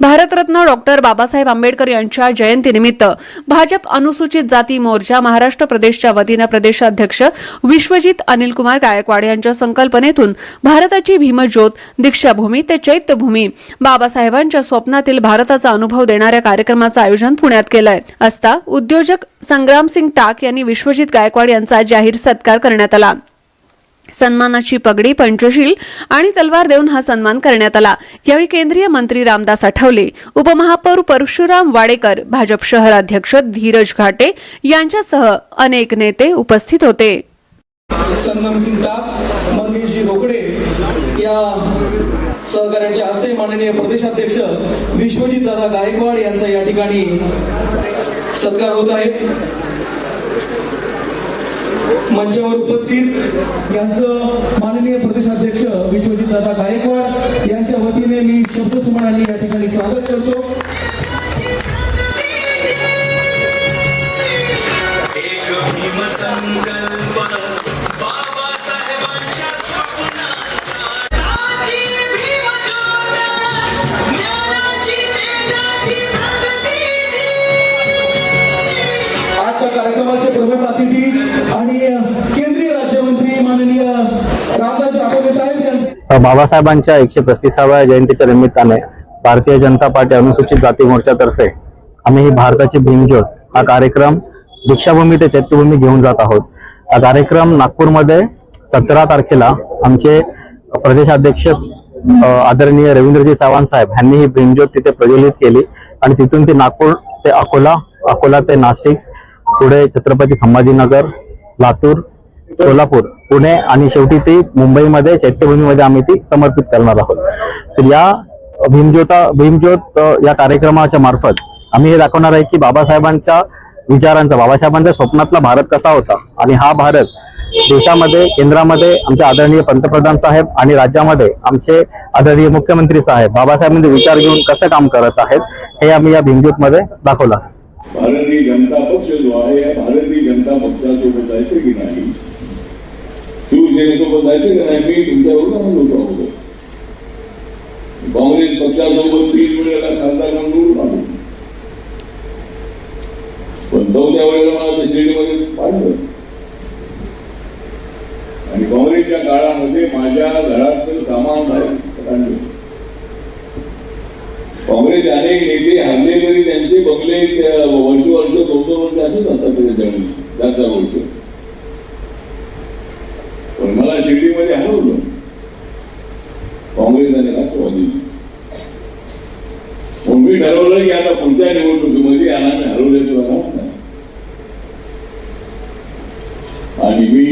Bharat Ratna doctor Babasaheb Ambedkar यांच्या जयंतीनिमित्त भाजप अनुसूचित जाती मोर्चा महाराष्ट्र प्रदेशच्या वतीनं प्रदेशाध्यक्ष विश्वजित अनिलकुमार गायकवाड यांच्या संकल्पनेतून भारताची भीमज्योत दीक्षाभूमी ते चैत्यभूमी बाबासाहेबांच्या स्वप्नातील भारताचा अनुभव देणाऱ्या कार्यक्रमाचं आयोजन पुण्यात केलंय असता उद्योजक संग्रामसिंग टाक यांनी विश्वजित गायकवाड यांचा जाहीर सत्कार करण्यात आला। सन्मानाची पगडी, पंचशील आणि तलवार देऊन हा सन्मान करण्यात आला। यावेळी केंद्रीय मंत्री रामदास आठवले, उपमहापौर परशुराम वाडेकर, भाजप शहराध्यक्ष धीरज घाटे यांच्यासह अनेक नेते उपस्थित होते। संग्रामसिंग टाक, मंगेशजी रोकडे या सहकार्याच्या हस्ते माननीय प्रदेशाध्यक्ष विश्वजित दादा गायकवाड यांचा या ठिकाणी सत्कार होत आहे। मंचावर उपस्थित यांचं माननीय प्रदेशाध्यक्ष विश्वजित दादा गायकवाड यांच्या वतीने मी शब्दसुमनांनी या ठिकाणी स्वागत करतो। आजच्या कार्यक्रमाचे प्रमुख अतिथी आणि केंद्रीय राज्यमंत्री माननीय रामदास आठवले साहेब यांचे बाबासाहेबांच्या 135व्या जयंतीच्या निमित्ताने भारतीय जनता पार्टी अनुसूचित जाती मोर्चातर्फे आम्ही ही भारताची भीमज्योत हा कार्यक्रम दीक्षाभूमी ते चैत्यभूमी घेऊन जात आहोत। हा कार्यक्रम नागपूरमध्ये 17 तारखेला आमचे प्रदेशाध्यक्ष आदरणीय रवींद्रजी चव्हाण साहेब यांनी ही भीमज्योत तिथे प्रज्वलित केली आणि तिथून ती नागपूर ते अकोला ते नाशिक, पुढे छत्रपती संभाजीनगर, लातूर, सोलापूर, पुणे आणि शेवटी ती मुंबईमध्ये चैत्यभूमीमध्ये आम्ही ती समर्पित करणार आहोत। तर या भीमज्योत या कार्यक्रमाच्या मार्फत आम्ही हे दाखवणार आहे की बाबासाहेबांच्या विचारांचा, बाबासाहेबांच्या स्वप्नातला भारत कसा होता आणि हा भारत देशामध्ये, केंद्रामध्ये आमचे आदरणीय पंतप्रधान साहेब आणि राज्यामध्ये आमचे आदरणीय मुख्यमंत्री साहेब बाबासाहेबांचे विचार घेऊन कसं काम करत आहेत हे आम्ही या भीमज्योत मध्ये दाखवलं। भारतीय जनता पक्ष जो आहे या भारतीय जनता पक्षासोबत जायचं की नाही, शिवसेनेसोबत जायचं की नाही, मी तुमच्यावर म्हणून होतो। काँग्रेस पक्षासोबत 3 वेळेला खासदार म्हणून आलो, पण 4थ्या वेळेला मला शिर्डीमध्ये पाडलं आणि काँग्रेसच्या काळामध्ये माझ्या घरातलं सामान काढलं। काँग्रेसचे अनेक नेते हरले तरी त्यांचे बंगले वर्ष 2-2 वर्ष असेच असतात, जास्त वर्ष। पण मला शिर्डीमध्ये हरवलं काँग्रेस आणि राष्ट्रवादी। मग मी ठरवलं की आता पुढच्या निवडणुकीमध्ये याला हरवल्याशिवाय राहत नाही आणि मी